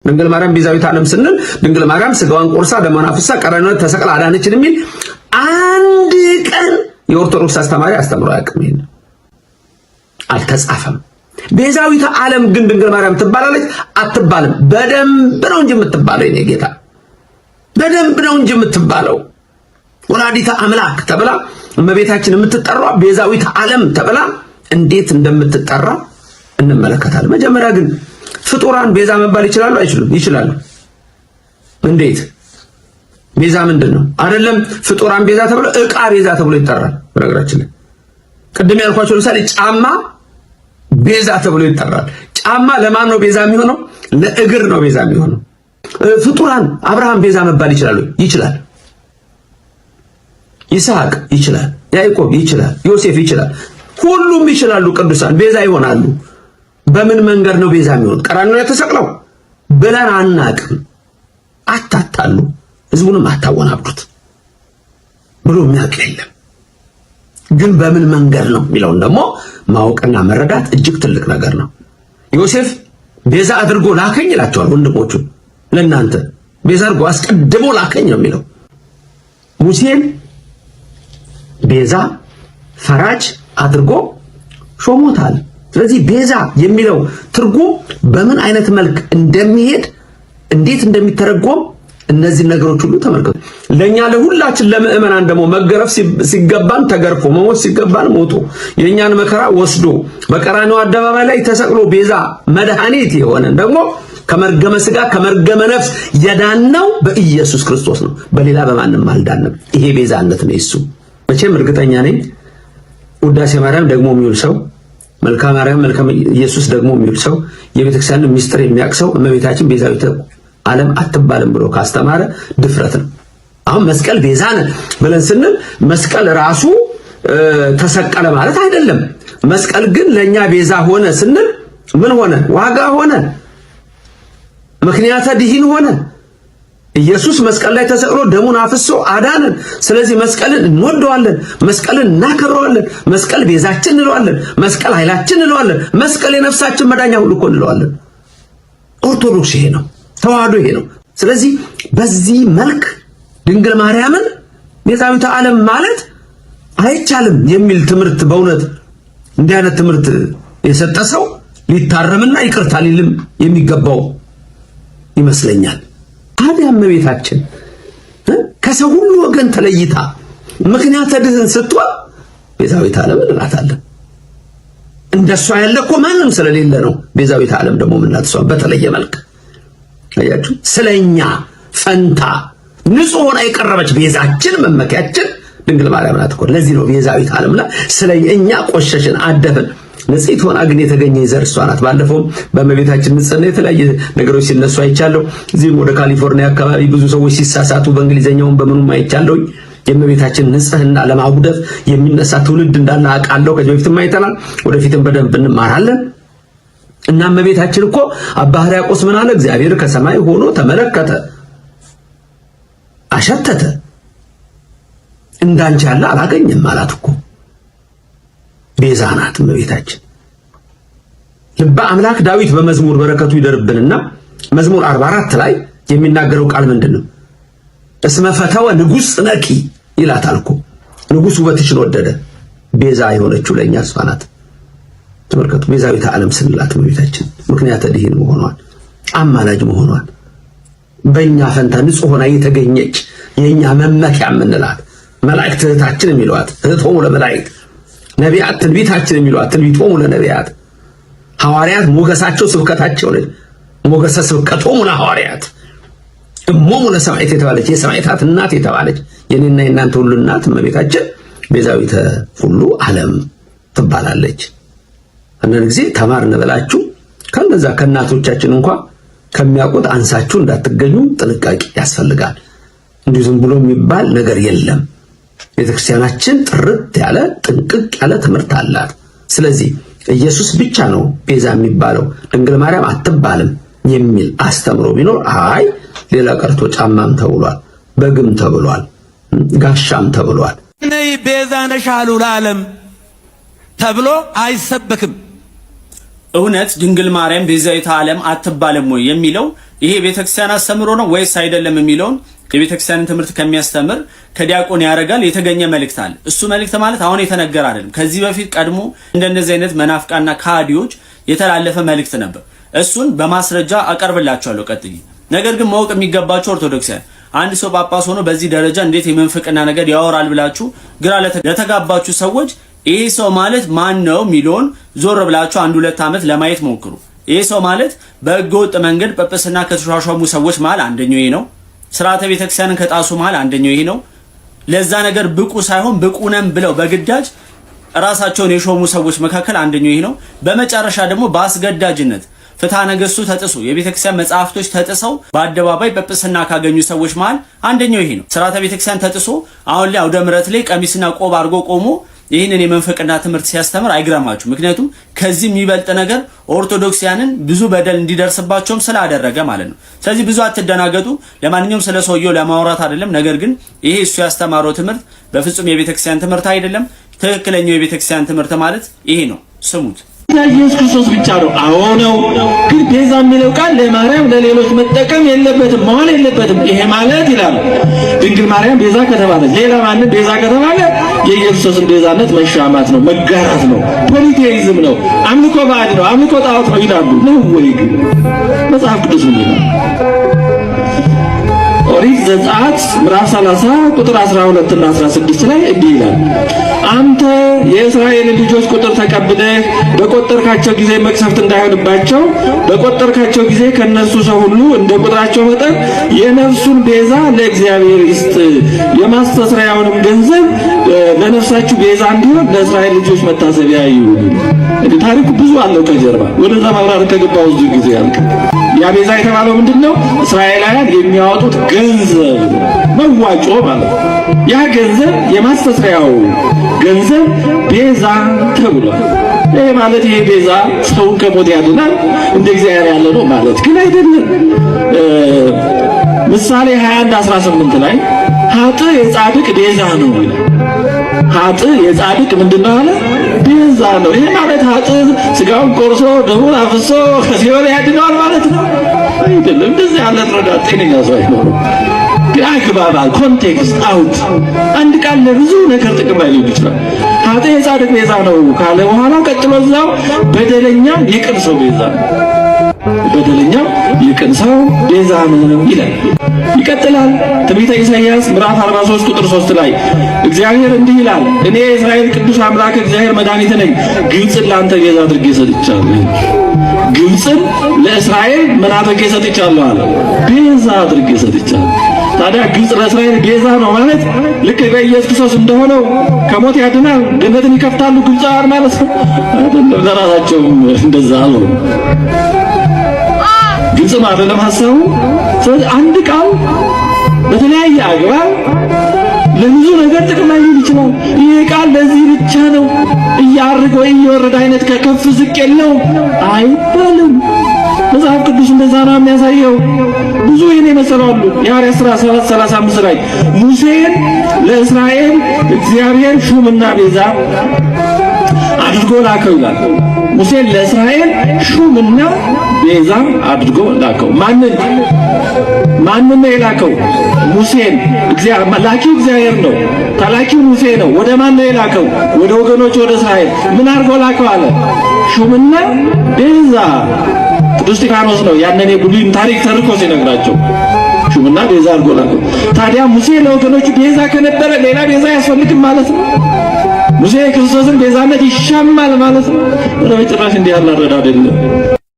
ድንግል ማርያም ቤዛዊት ዓለም ስንል ድንግል ማርያም ስጋዋን ቆርሳ ደሟን አፍስሳ ቀራንዮ ተሰቅላ አዳነችን የሚል አንድ ቀን የኦርቶዶክስ አስተማሪ አስተምሮ አያውቅም። ይሄን አልተጻፈም። ቤዛዊት ዓለም ግን ድንግል ማርያም ትባላለች አትባልም? በደንብ ነው እንጂ የምትባለው የኔ ጌታ፣ በደንብ ነው እንጂ የምትባለው። ወላዲተ አምላክ ተብላ እመቤታችን የምትጠራው ቤዛዊት ዓለም ተብላ እንዴት እንደምትጠራ እንመለከታለን። መጀመሪያ ግን ፍጡራን ቤዛ መባል ይችላሉ አይችሉም? ይችላሉ። እንዴት? ቤዛ ምንድነው? አይደለም ፍጡራን ቤዛ ተብሎ ዕቃ ቤዛ ተብሎ ይጠራል። በነገራችን ላይ ቅድም ያልኳቸው ለምሳሌ ጫማ ቤዛ ተብሎ ይጠራል። ጫማ ለማን ነው ቤዛ የሚሆነው? ለእግር ነው ቤዛ የሚሆነው። ፍጡራን አብርሃም ቤዛ መባል ይችላሉ? ይችላል። ይስሐቅ ይችላል። ያዕቆብ ይችላል። ዮሴፍ ይችላል። ሁሉም ይችላሉ። ቅዱሳን ቤዛ ይሆናሉ። በምን መንገድ ነው ቤዛ የሚሆኑት? ቀራንዮ ላይ ተሰቅለው ብለን አናቅም። አታታሉ፣ ህዝቡንም አታወናብዱት ብሎ የሚያውቅ የለም። ግን በምን መንገድ ነው የሚለውን ደግሞ ማወቅና መረዳት እጅግ ትልቅ ነገር ነው። ዮሴፍ ቤዛ አድርጎ ላከኝ ይላቸዋል ወንድሞቹ። ለእናንተ ቤዛ አድርጎ አስቀድሞ ላከኝ ነው የሚለው። ሙሴን ቤዛ ፈራጅ አድርጎ ሾሞታል። ስለዚህ ቤዛ የሚለው ትርጉም በምን አይነት መልክ እንደሚሄድ እንዴት እንደሚተረጎም እነዚህ ነገሮች ሁሉ ተመልከቱ። ለኛ ለሁላችን ለምእመናን ደግሞ መገረፍ ሲገባን ተገርፎ መሞት ሲገባን ሞቶ የኛን መከራ ወስዶ በቀራንዮ አደባባይ ላይ ተሰቅሎ ቤዛ መድኃኒት የሆነ ደግሞ ከመርገመ ሥጋ ከመርገመ ነፍስ የዳነው በኢየሱስ ክርስቶስ ነው። በሌላ በማንም አልዳንም። ይሄ ቤዛነት ነው። እሱ መቼም እርግጠኛ ነኝ ውዳሴ ማርያም ደግሞ የሚውል ሰው፣ መልካ ማርያም መልካ ኢየሱስ ደግሞ የሚውል ሰው፣ የቤተክርስቲያንን ምስጢር የሚያውቅ ሰው እመቤታችን ቤዛዊት ዓለም አትባልም ብሎ ካስተማረ ድፍረት ነው። አሁን መስቀል ቤዛ ነን ብለን ስንል መስቀል ራሱ ተሰቀለ ማለት አይደለም። መስቀል ግን ለኛ ቤዛ ሆነ ስንል ምን ሆነ? ዋጋ ሆነ፣ ምክንያተ ድኂን ሆነ። ኢየሱስ መስቀል ላይ ተሰቅሎ ደሙን አፍሶ አዳነን። ስለዚህ መስቀልን እንወደዋለን፣ መስቀልን እናከብረዋለን፣ መስቀል ቤዛችን እንለዋለን፣ መስቀል ኃይላችን እንለዋለን፣ መስቀል የነፍሳችን መዳኛ ሁሉ እኮ እንለዋለን። ኦርቶዶክስ ይሄ ነው፣ ተዋህዶ ይሄ ነው። ስለዚህ በዚህ መልክ ድንግል ማርያምን ቤዛዊተ ዓለም ማለት አይቻልም የሚል ትምህርት በእውነት እንዲህ አይነት ትምህርት የሰጠ ሰው ሊታረምና ይቅርታ ሊልም የሚገባው ይመስለኛል። ታዲያ እመቤታችን ከሰው ሁሉ ወገን ተለይታ ምክንያተ ድኅን ስትሆን ቤዛዊተ ዓለም እንላታለን። እንደሷ ያለ እኮ ማንም ስለሌለ ነው ቤዛዊተ ዓለም ደግሞ የምናትሷን በተለየ መልክ። አያችሁ፣ ስለኛ ፈንታ ንጹሕ ሆና የቀረበች ቤዛችን መመኪያችን ድንግል ማርያም ናት እኮ። ለዚህ ነው ቤዛዊተ ዓለም ላይ ስለኛ ቆሸሽን አደፍን ንጽሕት ሆና ግን የተገኘ ዘር እሷ ናት። ባለፈው በእመቤታችን ንጽሕና የተለያየ ነገሮች ሲነሱ አይቻለሁ። እዚህም ወደ ካሊፎርኒያ አካባቢ ብዙ ሰዎች ሲሳሳቱ በእንግሊዘኛውም በምኑም አይቻለሁ። የእመቤታችን ንጽሕና ለማጉደፍ የሚነሳ ትውልድ እንዳለ አውቃለሁ። ከዚህ በፊትም አይተናል፣ ወደፊትም በደንብ እንማራለን። እና እመቤታችን እኮ አባ ሕርያቆስ ምን አለ? እግዚአብሔር ከሰማይ ሆኖ ተመለከተ፣ አሸተተ፣ እንዳንቺ ያለ አላገኘም አላት እኮ። ቤዛ ናት እመቤታችን። ልበ አምላክ ዳዊት በመዝሙር በረከቱ ይደርብንና መዝሙር 44 ላይ የሚናገረው ቃል ምንድነው? እስመ ፈተወ ንጉሥ ነኪ ይላታል እኮ። ንጉሥ ውበትሽን ወደደ። ቤዛ የሆነችው ለእኛ እሷ ናት። ተመልከቱ፣ ቤዛዊተ ዓለም ስንላት እመቤታችን ምክንያተ ድኂን መሆኗን፣ አማላጅ መሆኗን፣ በእኛ ፈንታ ንጹሕ ሆና የተገኘች የእኛ መመኪያ የምንላት፣ መላእክት እህታችን የሚሏት እህቶሙ ለመላእክት፣ ነቢያት ትንቢታችን የሚሏት ትንቢቶሙ ለነቢያት፣ ሐዋርያት ሞገሳቸው ስብከታቸው ነች። ሞገሰ ስብከቶሙ ለሐዋርያት፣ እሞሙ ለሰማዕት የተባለች የሰማዕታት እናት የተባለች የኔና የናንተ ሁሉ እናት እመቤታችን ቤዛዊተ ሁሉ ዓለም ትባላለች። አንዳንድ ጊዜ ተማርን ብላችሁ ከነዛ ከእናቶቻችን እንኳን ከሚያውቁት አንሳችሁ እንዳትገኙ ጥንቃቄ ያስፈልጋል። እንዲሁ ዝም ብሎ የሚባል ነገር የለም። ቤተክርስቲያናችን ጥርት ያለ ጥንቅቅ ያለ ትምህርት አላት። ስለዚህ ኢየሱስ ብቻ ነው ቤዛ የሚባለው ድንግል ማርያም አትባልም የሚል አስተምሮ ቢኖር አይ ሌላ ቀርቶ ጫማም ተብሏል፣ በግም ተብሏል፣ ጋሻም ተብሏል። ነይ ቤዛ ነሽ አሉ ለዓለም ተብሎ አይሰበክም። እውነት ድንግል ማርያም ቤዛዊተ ዓለም አትባልም ወይ የሚለው ይሄ ቤተክርስቲያን አስተምሮ ነው ወይስ አይደለም የሚለውን የቤተክርስቲያንን ትምህርት ከሚያስተምር ከዲያቆን ያረጋል የተገኘ መልእክት አለ። እሱ መልእክት ማለት አሁን የተነገረ አይደለም። ከዚህ በፊት ቀድሞ እንደነዚህ አይነት መናፍቃና ካዲዎች የተላለፈ መልእክት ነበር። እሱን በማስረጃ አቀርብላችኋለሁ ቀጥዬ። ነገር ግን ማወቅ የሚገባችሁ ኦርቶዶክሳውያን አንድ ሰው ጳጳስ ሆኖ በዚህ ደረጃ እንዴት የመንፍቅና ነገር ያወራል ብላችሁ ግራ ለተጋባችሁ ሰዎች ይሄ ሰው ማለት ማን ነው የሚለውን ዞር ብላችሁ 1-2 ዓመት ለማየት ሞክሩ። ይሄ ሰው ማለት በህገወጥ መንገድ ጵጵስና ከተሿሿሙ ሰዎች መሃል አንደኛው ይሄ ነው። ስርዓተ ቤተክርስቲያንን ከጣሱ መሃል አንደኛው ይሄ ነው። ለዛ ነገር ብቁ ሳይሆን ብቁ ነን ብለው በግዳጅ ራሳቸውን የሾሙ ሰዎች መካከል አንደኛው ይሄ ነው። በመጨረሻ ደግሞ በአስገዳጅነት ፍትሐ ነገሥቱ ተጥሶ የቤተክርስቲያን መጻሕፍቶች ተጥሰው በአደባባይ ጵጵስና ካገኙ ሰዎች መሃል አንደኛው ይሄ ነው። ስርዓተ ቤተክርስቲያን ተጥሶ አሁን ላይ አውደ ምሕረት ላይ ቀሚስና ቆብ አድርጎ ቆሞ ይህንን የመንፈቅና ትምህርት ሲያስተምር አይግራማችሁ። ምክንያቱም ከዚህ የሚበልጥ ነገር ኦርቶዶክሲያንን ብዙ በደል እንዲደርስባቸውም ስላደረገ ማለት ነው። ስለዚህ ብዙ አትደናገጡ። ለማንኛውም ስለ ሰውየው ለማውራት አይደለም። ነገር ግን ይሄ እሱ ያስተማረው ትምህርት በፍጹም የቤተክርስቲያን ትምህርት አይደለም። ትክክለኛው የቤተክርስቲያን ትምህርት ማለት ይሄ ነው። ስሙት። ኢየሱስ ክርስቶስ ብቻ ነው። አዎ ነው። ግን ቤዛ የሚለው ቃል ለማርያም ለሌሎች መጠቀም የለበትም መሆን የለበትም። ይሄ ማለት ይላል ድንግል ማርያም ቤዛ ከተባለች ሌላ ማንም ቤዛ ከተባለ የኢየሱስን ቤዛነት መሻማት ነው፣ መጋራት ነው፣ ፖሊቴይዝም ነው፣ አምልኮ ባዕድ ነው፣ አምልኮ ጣዖት ነው ይላሉ። ነው ወይ ግን መጽሐፍ ቅዱስ ምን ይላል? ኦሪት ዘጸአት ምዕራፍ 30 ቁጥር 12 እና 16 ላይ እንዲህ ይላል፣ አንተ የእስራኤልን ልጆች ቁጥር ተቀብለህ በቆጠርካቸው ጊዜ መቅሰፍት እንዳይሆንባቸው በቆጠርካቸው ጊዜ ከነሱ ሰው ሁሉ እንደ ቁጥራቸው መጠን የነፍሱን ቤዛ ለእግዚአብሔር ይስጥ፣ የማስተስሪያውንም ገንዘብ ለነፍሳችሁ ቤዛ እንዲሆን ለእስራኤል ልጆች መታሰቢያ ይሁን። እንግዲህ ታሪኩ ብዙ አለው ከጀርባ። ወደዛ ማብራር ከገባው ብዙ ጊዜ ያልክ ያ ቤዛ የተባለው ምንድነው? እስራኤላውያን የሚያወጡት ገንዘብ መዋጮ ማለት ነው። ያ ገንዘብ የማስተስሪያው ገንዘብ ቤዛ ተብሏል። ይሄ ማለት ይሄ ቤዛ ሰውን ከሞት ያድናል እንደ እግዚአብሔር ያለ ነው ማለት ግን አይደለም። ምሳሌ 21:18 ላይ ኃጥእ የጻድቅ ቤዛ ነው ይላል። ኃጥእ የጻድቅ ምንድነው አለ? ቤዛ ነው። ይሄ ማለት ኃጥእ ስጋውን ቆርሶ ደሙን አፍሶ ከሲኦል ያድነዋል ማለት ነው አይደለም። እንደዚህ ያለ ተረዳት ጤነኛ ሰው አይኖርም። ያግባባል። ኮንቴክስት አውት አንድ ቃል ለብዙ ነገር ጥቅም ላይ ሊውል ይችላል። ኃጥእ የጻድቅ ቤዛ ነው ካለ በኋላ ቀጥሎ እዛው በደለኛ የቅን ሰው ቤዛ ነው። በደለኛ የቅን ሰው ቤዛ ነው ይላል። ይቀጥላል። ትንቢተ ኢሳይያስ ምዕራፍ 43 ቁጥር 3 ላይ እግዚአብሔር እንዲህ ይላል፣ እኔ የእስራኤል ቅዱስ አምላክ እግዚአብሔር መድኃኒት ነኝ፣ ግብፅን ለአንተ ቤዛ አድርጌ ሰጥቻለሁ። ግብፅን ለእስራኤል ምን አድርጌ ሰጥቻለሁ አለ? ቤዛ አድርጌ ሰጥቻለሁ። ታዲያ ግብፅ ለእስራኤል ቤዛ ነው ማለት ልክ በኢየሱስ ክርስቶስ እንደሆነው ከሞት ያድናል ገነትን ይከፍታሉ ግብፃውያን ማለት ነው አይደለም። ለራሳቸውም እንደዛ ነው። ግልጽ ነው አይደለም ሐሳቡ። ስለዚህ አንድ ቃል በተለያየ አግባብ ለብዙ ነገር ጥቅም ላይ ይችላል። ይሄ ቃል ለዚህ ብቻ ነው እያርገ ወይ እየወረደ አይነት ከከፍ ዝቅ የለው አይባልም። መጽሐፍ ቅዱስ እንደዛ ነው የሚያሳየው። ብዙ ይሄን የመሰላሉ የሐዋርያት ሥራ 7:35 ላይ ሙሴን ለእስራኤል እግዚአብሔር ሹምና ቤዛ አድርጎ ላከው ይላል። ሙሴን ለእስራኤል ሹምና ቤዛ አድርጎ ላከው። ማንን ነው የላከው? ሙሴን። ላኪው እግዚአብሔር ነው፣ ተላኪው ሙሴ ነው። ወደ ማን ነው የላከው? ወደ ወገኖች ወደ እስራኤል። ምን አድርጎ ላከው አለ? ሹምና ቤዛ። ቅዱስ እስጢፋኖስ ነው ያንን የብሉይን ታሪክ ተርኮ ሲነግራቸው ሹምና ቤዛ አድርጎ ላከው። ታዲያ ሙሴ ለወገኖቹ ቤዛ ከነበረ ሌላ ቤዛ አያስፈልግም ማለት ነው? ሙሴ የክርስቶስን ቤዛነት ይሻማል ማለት ነው? ጭራሽ እንዲህ ያለ አረዳድ አይደለም።